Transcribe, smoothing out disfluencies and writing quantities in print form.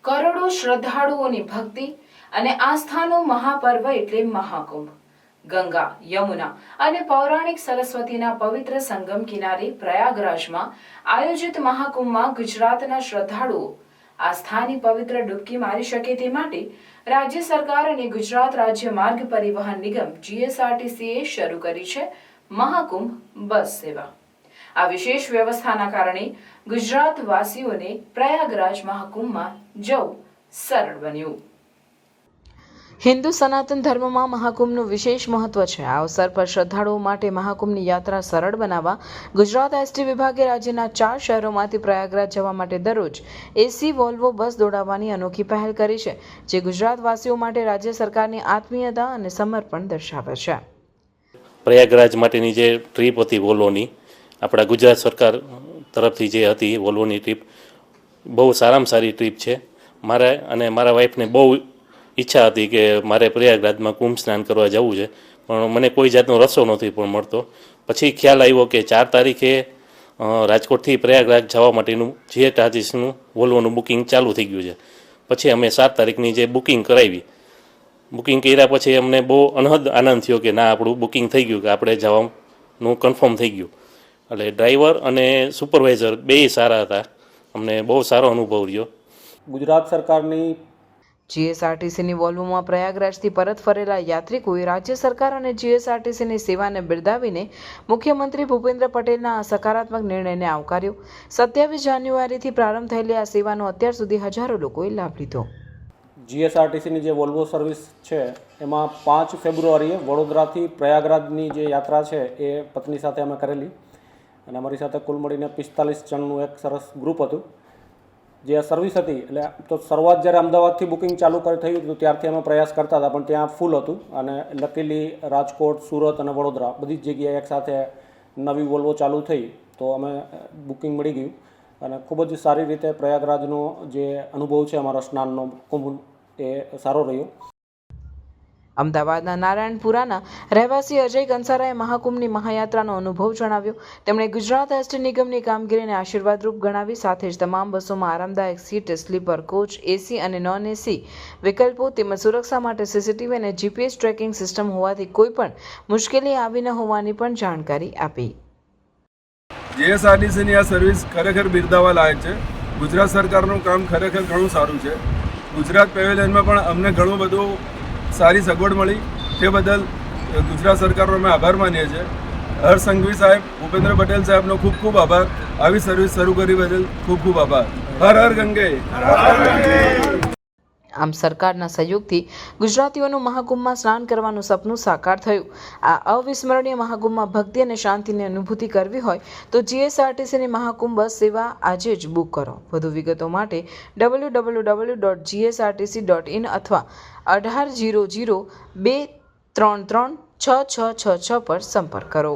કરોડો શ્રદ્ધાળુઓની ભક્તિ અને આસ્થાનો મહાપર્વ એટલે મહાકુંભ. ગંગા, યમુના અને પૌરાણિક સરસ્વતીના પવિત્ર સંગમ કિનારે પ્રયાગરાજમાં આયોજિત મહાકુંભમાં ગુજરાતના શ્રદ્ધાળુઓ આસ્થાની પવિત્ર ડૂબકી મારી શકે તે માટે રાજ્ય સરકાર અને ગુજરાત રાજ્ય માર્ગ પરિવહન નિગમ GSRTCએ શરૂ કરી છે મહાકુંભ બસ સેવા. આ વિશેષ વ્યવસ્થાના કારણે ગુજરાતવાસીઓને પ્રયાગરાજ મહાકુંભમાં જવું સરળ બન્યું. હિન્દુ સનાતન ધર્મમાં મહાકુંભનું વિશેષ મહત્વ છે. આ અવસર પર શ્રદ્ધાળુઓ માટે મહાકુંભની યાત્રા સરળ બનાવવા ગુજરાત ST વિભાગે રાજ્યના 4 શહેરોમાંથી પ્રયાગરાજ જવા માટે દરરોજ AC વોલ્વો બસ દોડાવવાની અનોખી પહેલ કરી છે, જે ગુજરાતવાસીઓ માટે રાજ્ય સરકારની આત્મીયતા અને સમર્પણ દર્શાવે છે. પ્રયાગરાજ માટેની જે ટ્રીપ હતી વોલ્વોની, આપણા ગુજરાત સરકાર તરફથી જે હતી વોલ્વોની ટ્રીપ, બહુ સારામાં સારી ટ્રીપ છે. મારા અને મારા વાઈફને બહુ ઈચ્છા હતી કે મારે પ્રયાગરાજમાં કુંભ સ્નાન કરવા જવું છે, પણ મને કોઈ જાતનો રસ્તો નથી પણ મળતો. પછી ખ્યાલ આવ્યો કે 4 તારીખે રાજકોટથી પ્રયાગરાજ જવા માટેનું GSRTCનું વોલ્વોનું બુકિંગ ચાલુ થઈ ગયું છે. પછી અમે 7 તારીખની જે બુકિંગ કરાવી, બુકિંગ કર્યા પછી અમને બહુ અનહદ આનંદ થયો કે ના, આપણું બુકિંગ થઈ ગયું, કે આપણે જવાનું કન્ફર્મ થઈ ગયું. એટલે ડ્રાઈવર અને સુપરવાઇઝર બેય સારા હતા, અમને બહુ સારો અનુભવ રહ્યો. ગુજરાત સરકારની GSRTCની વોલ્વોમાં પ્રયાગરાજથી પરત ફરેલા યાત્રિકોએ રાજ્ય સરકાર અને GSRTCની સેવાને બિરદાવીને મુખ્યમંત્રી ભૂપેન્દ્ર પટેલના આ સકારાત્મક નિર્ણયને આવકાર્યો. 27 જાન્યુઆરીથી પ્રારંભ થયેલી આ સેવાનો અત્યાર સુધી હજારો લોકોએ લાભ લીધો. GSRTCની જે વોલ્વો સર્વિસ છે એમાં 5 ફેબ્રુઆરીએ વડોદરાથી પ્રયાગરાજની જે યાત્રા છે એ પત્ની સાથે અમે કરેલી, અને અમારી સાથે કુલ મળીને 45 જણનું એક સરસ ગ્રુપ હતું. જે સર્વિસ હતી, એટલે તો શરૂઆત જ્યારે અમદાવાદથી બુકિંગ ચાલુ થયું હતું ત્યારથી અમે પ્રયાસ કરતા હતા, પણ ત્યાં ફૂલ હતું. અને લકીલી રાજકોટ, સુરત અને વડોદરા બધી જ જગ્યાએ એકસાથે નવી વોલ્વો ચાલુ થઈ તો અમે બુકિંગ મળી ગયું, અને ખૂબ જ સારી રીતે પ્રયાગરાજનો જે અનુભવ છે અમારા સ્નાનનો કુંભ એ સારો રહ્યો. અમદાવાદના નારાયણપુરાના રહેવાસી અજય કંસારાએ મહાકુંભની મહાયાત્રાનો અનુભવ જણાવ્યો. તેમણે ગુજરાત ST નિગમની કામગીરીને આશીર્વાદરૂપ ગણાવી. સાથે જ તમામ બસોમાં આરામદાયક સીટ, સ્લીપર કોચ, AC અને નોન AC વિકલ્પો તેમજ સુરક્ષા માટે CCTV અને GPS ટ્રેકિંગ સિસ્ટમ હોવાથી કોઈ પણ મુશ્કેલી આવી ન હોવાની પણ જાણકારી આપી. GSRTCની આ સર્વિસ ખરેખર બિરદાવવા લાયક છે. ગુજરાત સરકારનું કામ ખરેખર ઘણું સારું છે. ગુજરાત પેવેલિયનમાં પણ અમને ઘણું બધું સારી સગવડ મળી, તે બદલ ગુજરાત સરકારનો અમે આભાર માનીએ છીએ. હર્ષ સંઘવી સાહેબ, ભૂપેન્દ્ર પટેલ સાહેબનો ખૂબ ખૂબ આભાર. આવી સર્વિસ શરૂ કરી બદલ ખૂબ ખૂબ આભાર. હર હર ગંગે. આમ સરકારના સહયોગથી ગુજરાતીઓનું મહાકુંભમાં સ્નાન કરવાનું સપનું સાકાર થયું. આ અવિસ્મરણીય મહાકુંભમાં ભક્તિ અને શાંતિની અનુભૂતિ કરવી હોય તો GSRTCની મહાકુંભ બસ સેવા આજે જ બુક કરો. વધુ વિગતો માટે www.gsrtc.in અથવા 1800 233 6666 પર સંપર્ક કરો.